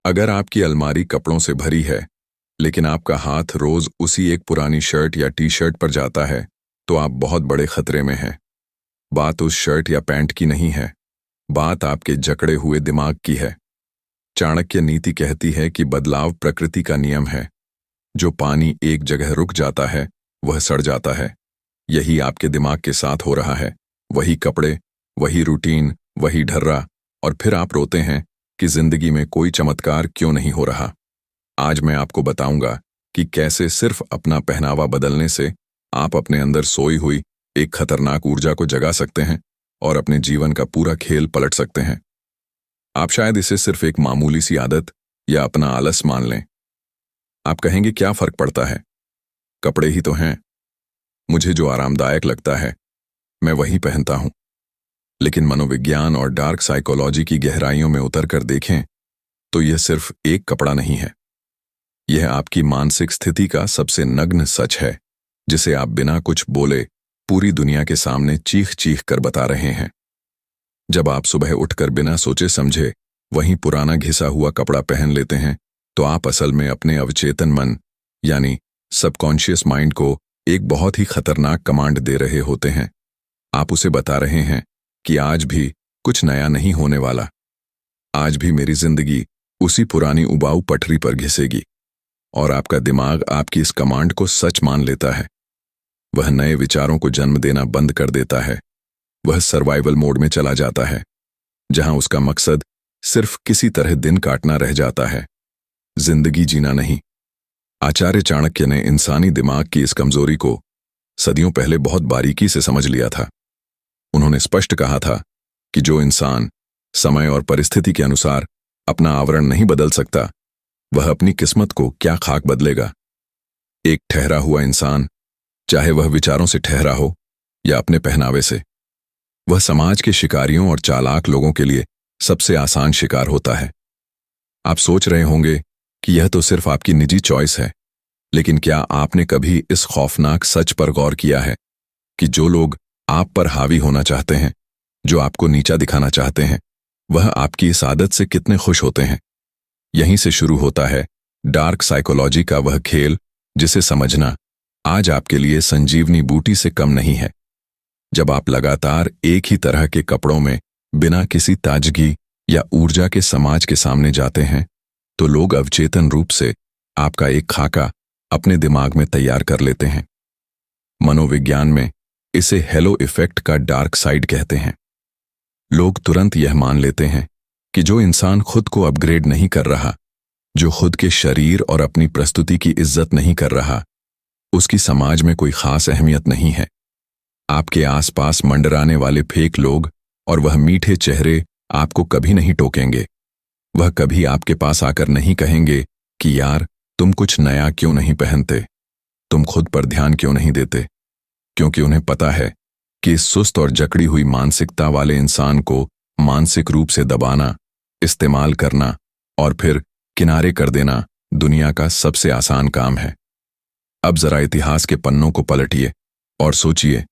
अगर आपकी अलमारी कपड़ों से भरी है, लेकिन आपका हाथ रोज उसी एक पुरानी शर्ट या टी शर्ट पर जाता है, तो आप बहुत बड़े खतरे में हैं। बात उस शर्ट या पैंट की नहीं है, बात आपके जकड़े हुए दिमाग की है। चाणक्य नीति कहती है कि बदलाव प्रकृति का नियम है। जो पानी एक जगह रुक जाता है, वह सड़ जाता है। यही आपके दिमाग के साथ हो रहा है। वही कपड़े, वही रूटीन, वही ढर्रा, और फिर आप रोते हैं कि जिंदगी में कोई चमत्कार क्यों नहीं हो रहा। आज मैं आपको बताऊंगा कि कैसे सिर्फ अपना पहनावा बदलने से आप अपने अंदर सोई हुई एक खतरनाक ऊर्जा को जगा सकते हैं और अपने जीवन का पूरा खेल पलट सकते हैं। आप शायद इसे सिर्फ एक मामूली सी आदत या अपना आलस मान लें। आप कहेंगे, क्या फर्क पड़ता है, कपड़े ही तो हैं। मुझे जो आरामदायक लगता है मैं वही पहनता हूं। लेकिन मनोविज्ञान और डार्क साइकोलॉजी की गहराइयों में उतरकर देखें तो यह सिर्फ एक कपड़ा नहीं है। यह आपकी मानसिक स्थिति का सबसे नग्न सच है, जिसे आप बिना कुछ बोले पूरी दुनिया के सामने चीख चीख कर बता रहे हैं। जब आप सुबह उठकर बिना सोचे समझे वहीं पुराना घिसा हुआ कपड़ा पहन लेते हैं, तो आप असल में अपने अवचेतन मन यानी सबकॉन्शियस माइंड को एक बहुत ही खतरनाक कमांड दे रहे होते हैं। आप उसे बता रहे हैं कि आज भी कुछ नया नहीं होने वाला। आज भी मेरी जिंदगी उसी पुरानी उबाऊ पटरी पर घिसेगी। और आपका दिमाग आपकी इस कमांड को सच मान लेता है। वह नए विचारों को जन्म देना बंद कर देता है। वह सर्वाइवल मोड में चला जाता है, जहां उसका मकसद सिर्फ किसी तरह दिन काटना रह जाता है, जिंदगी जीना नहीं। आचार्य चाणक्य ने इंसानी दिमाग की इस कमजोरी को सदियों पहले बहुत बारीकी से समझ लिया था। उन्होंने स्पष्ट कहा था कि जो इंसान समय और परिस्थिति के अनुसार अपना आवरण नहीं बदल सकता, वह अपनी किस्मत को क्या खाक बदलेगा। एक ठहरा हुआ इंसान, चाहे वह विचारों से ठहरा हो या अपने पहनावे से, वह समाज के शिकारियों और चालाक लोगों के लिए सबसे आसान शिकार होता है। आप सोच रहे होंगे कि यह तो सिर्फ आपकी निजी चॉइस है, लेकिन क्या आपने कभी इस खौफनाक सच पर गौर किया है कि जो लोग आप पर हावी होना चाहते हैं, जो आपको नीचा दिखाना चाहते हैं, वह आपकी इस आदत से कितने खुश होते हैं। यहीं से शुरू होता है डार्क साइकोलॉजी का वह खेल, जिसे समझना आज आपके लिए संजीवनी बूटी से कम नहीं है। जब आप लगातार एक ही तरह के कपड़ों में बिना किसी ताजगी या ऊर्जा के समाज के सामने जाते हैं, तो लोग अवचेतन रूप से आपका एक खाका अपने दिमाग में तैयार कर लेते हैं। मनोविज्ञान में इसे हेलो इफेक्ट का डार्क साइड कहते हैं। लोग तुरंत यह मान लेते हैं कि जो इंसान खुद को अपग्रेड नहीं कर रहा, जो खुद के शरीर और अपनी प्रस्तुति की इज्जत नहीं कर रहा, उसकी समाज में कोई खास अहमियत नहीं है। आपके आसपास मंडराने वाले फेक लोग और वह मीठे चेहरे आपको कभी नहीं टोकेंगे। वह कभी आपके पास आकर नहीं कहेंगे कि यार, तुम कुछ नया क्यों नहीं पहनते, तुम खुद पर ध्यान क्यों नहीं देते, क्योंकि उन्हें पता है कि इस सुस्त और जकड़ी हुई मानसिकता वाले इंसान को मानसिक रूप से दबाना, इस्तेमाल करना और फिर किनारे कर देना दुनिया का सबसे आसान काम है। अब जरा इतिहास के पन्नों को पलटिए और सोचिए,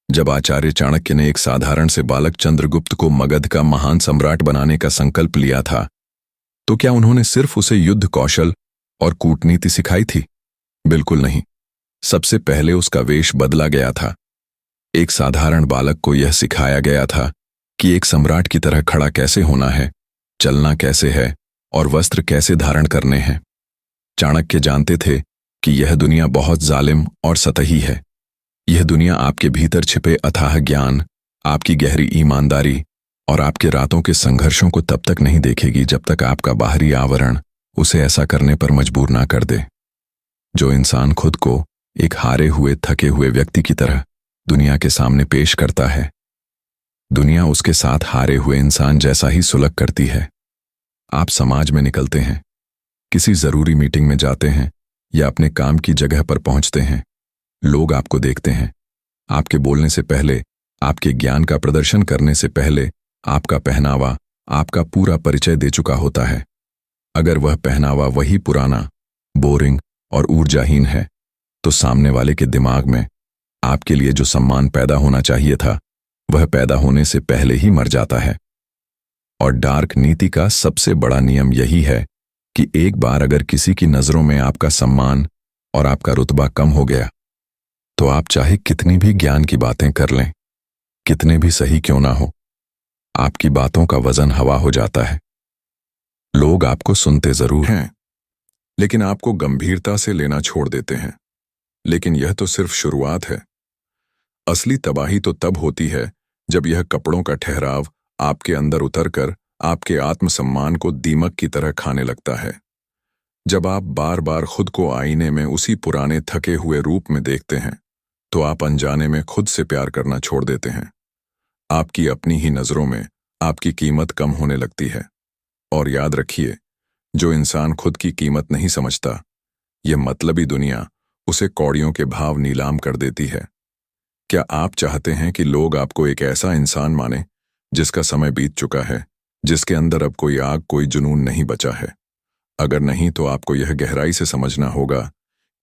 जब आचार्य चाणक्य ने एक साधारण से बालक चंद्रगुप्त को मगध का महान सम्राट बनाने का संकल्प लिया था, तो क्या उन्होंने सिर्फ उसे युद्ध कौशल और कूटनीति सिखाई थी? बिल्कुल नहीं। सबसे पहले उसका वेश बदला गया था। एक साधारण बालक को यह सिखाया गया था कि एक सम्राट की तरह खड़ा कैसे होना है, चलना कैसे है और वस्त्र कैसे धारण करने हैं। चाणक्य जानते थे कि यह दुनिया बहुत जालिम और सतही है। यह दुनिया आपके भीतर छिपे अथाह ज्ञान, आपकी गहरी ईमानदारी और आपके रातों के संघर्षों को तब तक नहीं देखेगी जब तक आपका बाहरी आवरण उसे ऐसा करने पर मजबूर ना कर दे। जो इंसान खुद को एक हारे हुए, थके हुए व्यक्ति की तरह दुनिया के सामने पेश करता है, दुनिया उसके साथ हारे हुए इंसान जैसा ही सुलग करती है। आप समाज में निकलते हैं, किसी जरूरी मीटिंग में जाते हैं या अपने काम की जगह पर पहुंचते हैं। लोग आपको देखते हैं। आपके बोलने से पहले, आपके ज्ञान का प्रदर्शन करने से पहले आपका पहनावा आपका पूरा परिचय दे चुका होता है। अगर वह पहनावा वही पुराना, बोरिंग और ऊर्जाहीन है, तो सामने वाले के दिमाग में आपके लिए जो सम्मान पैदा होना चाहिए था, वह पैदा होने से पहले ही मर जाता है। और डार्क नीति का सबसे बड़ा नियम यही है कि एक बार अगर किसी की नजरों में आपका सम्मान और आपका रुतबा कम हो गया, तो आप चाहे कितनी भी ज्ञान की बातें कर लें, कितने भी सही क्यों ना हो, आपकी बातों का वजन हवा हो जाता है। लोग आपको सुनते जरूर हैं, लेकिन आपको गंभीरता से लेना छोड़ देते हैं। लेकिन यह तो सिर्फ शुरुआत है। असली तबाही तो तब होती है जब यह कपड़ों का ठहराव आपके अंदर उतरकर आपके आत्मसम्मान को दीमक की तरह खाने लगता है। जब आप बार बार खुद को आईने में उसी पुराने थके हुए रूप में देखते हैं, तो आप अनजाने में खुद से प्यार करना छोड़ देते हैं। आपकी अपनी ही नजरों में आपकी कीमत कम होने लगती है। और याद रखिए, जो इंसान खुद की कीमत नहीं समझता, यह मतलबी दुनिया उसे कौड़ियों के भाव नीलाम कर देती है। क्या आप चाहते हैं कि लोग आपको एक ऐसा इंसान माने जिसका समय बीत चुका है, जिसके अंदर अब कोई आग, कोई जुनून नहीं बचा है? अगर नहीं, तो आपको यह गहराई से समझना होगा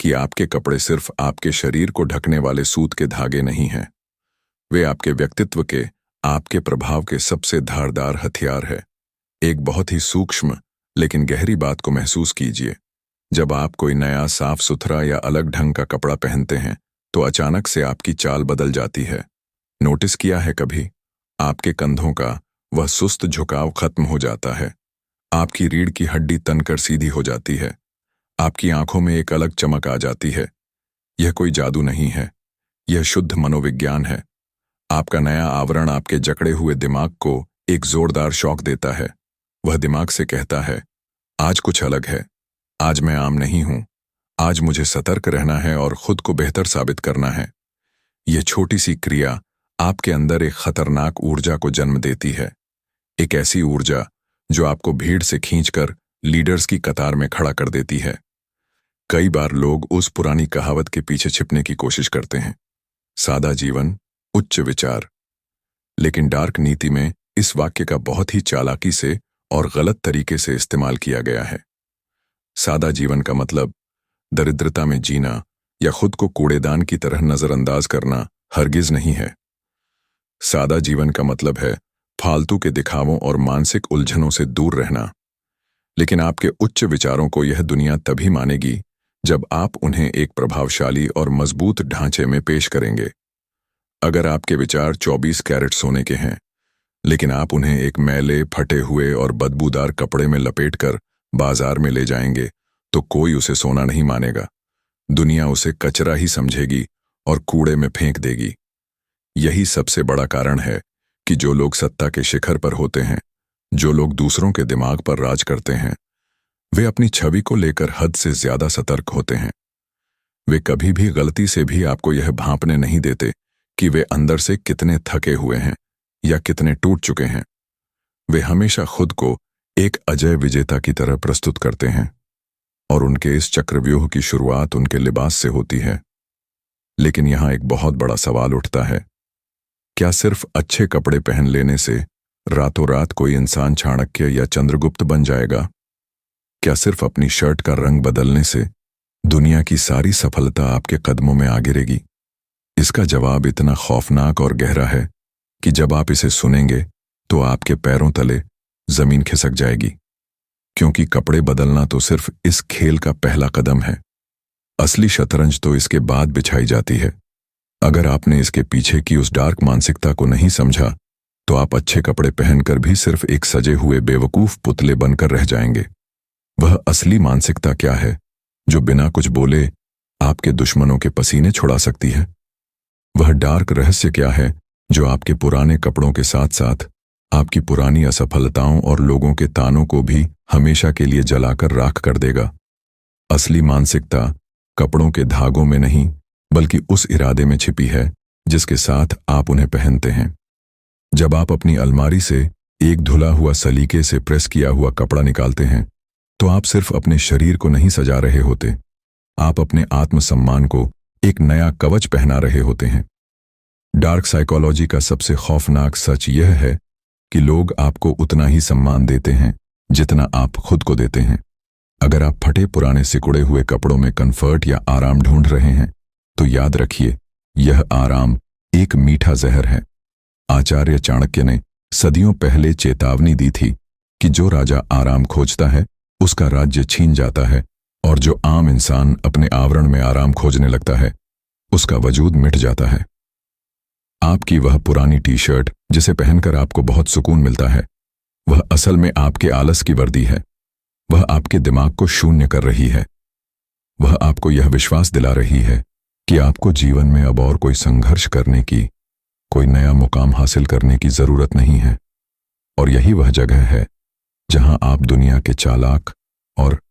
कि आपके कपड़े सिर्फ आपके शरीर को ढकने वाले सूत के धागे नहीं हैं। वे आपके व्यक्तित्व के, आपके प्रभाव के सबसे धारदार हथियार है। एक बहुत ही सूक्ष्म लेकिन गहरी बात को महसूस कीजिए। जब आप कोई नया, साफ सुथरा या अलग ढंग का कपड़ा पहनते हैं, तो अचानक से आपकी चाल बदल जाती है। नोटिस किया है कभी? आपके कंधों का वह सुस्त झुकाव खत्म हो जाता है। आपकी रीढ़ की हड्डी तनकर सीधी हो जाती है। आपकी आंखों में एक अलग चमक आ जाती है। यह कोई जादू नहीं है, यह शुद्ध मनोविज्ञान है। आपका नया आवरण आपके जकड़े हुए दिमाग को एक जोरदार शॉक देता है। वह दिमाग से कहता है, आज कुछ अलग है, आज मैं आम नहीं हूं, आज मुझे सतर्क रहना है और खुद को बेहतर साबित करना है। यह छोटी सी क्रिया आपके अंदर एक खतरनाक ऊर्जा को जन्म देती है। एक ऐसी ऊर्जा जो आपको भीड़ से खींचकर लीडर्स की कतार में खड़ा कर देती है। कई बार लोग उस पुरानी कहावत के पीछे छिपने की कोशिश करते हैं, सादा जीवन, उच्च विचार। लेकिन डार्क नीति में इस वाक्य का बहुत ही चालाकी से और गलत तरीके से इस्तेमाल किया गया है। सादा जीवन का मतलब दरिद्रता में जीना या खुद को कूड़ेदान की तरह नजरअंदाज करना हरगिज नहीं है। सादा जीवन का मतलब है फालतू के दिखावों और मानसिक उलझनों से दूर रहना। लेकिन आपके उच्च विचारों को यह दुनिया तभी मानेगी जब आप उन्हें एक प्रभावशाली और मजबूत ढांचे में पेश करेंगे। अगर आपके विचार 24 कैरेट सोने के हैं, लेकिन आप उन्हें एक मैले, फटे हुए और बदबूदार कपड़े में लपेटकर बाजार में ले जाएंगे, तो कोई उसे सोना नहीं मानेगा। दुनिया उसे कचरा ही समझेगी और कूड़े में फेंक देगी। यही सबसे बड़ा कारण है कि जो लोग सत्ता के शिखर पर होते हैं, जो लोग दूसरों के दिमाग पर राज करते हैं, वे अपनी छवि को लेकर हद से ज्यादा सतर्क होते हैं। वे कभी भी गलती से भी आपको यह भांपने नहीं देते कि वे अंदर से कितने थके हुए हैं या कितने टूट चुके हैं। वे हमेशा खुद को एक अजय विजेता की तरह प्रस्तुत करते हैं, और उनके इस चक्रव्यूह की शुरुआत उनके लिबास से होती है। लेकिन यहां एक बहुत बड़ा सवाल उठता है, क्या सिर्फ अच्छे कपड़े पहन लेने से रातों रात कोई इंसान चाणक्य या चंद्रगुप्त बन जाएगा? क्या सिर्फ अपनी शर्ट का रंग बदलने से दुनिया की सारी सफलता आपके कदमों में आ गिरेगी? इसका जवाब इतना खौफनाक और गहरा है कि जब आप इसे सुनेंगे तो आपके पैरों तले जमीन खिसक जाएगी। क्योंकि कपड़े बदलना तो सिर्फ इस खेल का पहला कदम है। असली शतरंज तो इसके बाद बिछाई जाती है। अगर आपने इसके पीछे की उस डार्क मानसिकता को नहीं समझा, तो आप अच्छे कपड़े पहनकर भी सिर्फ एक सजे हुए बेवकूफ पुतले बनकर रह जाएंगे। वह असली मानसिकता क्या है जो बिना कुछ बोले आपके दुश्मनों के पसीने छुड़ा सकती है? वह डार्क रहस्य क्या है जो आपके पुराने कपड़ों के साथ साथ आपकी पुरानी असफलताओं और लोगों के तानों को भी हमेशा के लिए जलाकर राख कर देगा? असली मानसिकता कपड़ों के धागों में नहीं, बल्कि उस इरादे में छिपी है जिसके साथ आप उन्हें पहनते हैं। जब आप अपनी अलमारी से एक धुला हुआ, सलीके से प्रेस किया हुआ कपड़ा निकालते हैं, तो आप सिर्फ अपने शरीर को नहीं सजा रहे होते, आप अपने आत्मसम्मान को एक नया कवच पहना रहे होते हैं। डार्क साइकोलॉजी का सबसे खौफनाक सच यह है कि लोग आपको उतना ही सम्मान देते हैं जितना आप खुद को देते हैं। अगर आप फटे पुराने सिकुड़े हुए कपड़ों में कंफर्ट या आराम ढूंढ रहे हैं, तो याद रखिए, यह आराम एक मीठा जहर है। आचार्य चाणक्य ने सदियों पहले चेतावनी दी थी कि जो राजा आराम खोजता है उसका राज्य छीन जाता है और जो आम इंसान अपने आवरण में आराम खोजने लगता है, उसका वजूद मिट जाता है। आपकी वह पुरानी टी शर्ट जिसे पहनकर आपको बहुत सुकून मिलता है, वह असल में आपके आलस की वर्दी है। वह आपके दिमाग को शून्य कर रही है। वह आपको यह विश्वास दिला रही है कि आपको जीवन में अब और कोई संघर्ष करने की, कोई नया मुकाम हासिल करने की जरूरत नहीं है। और यही वह जगह है जहां आप दुनिया के चालाक और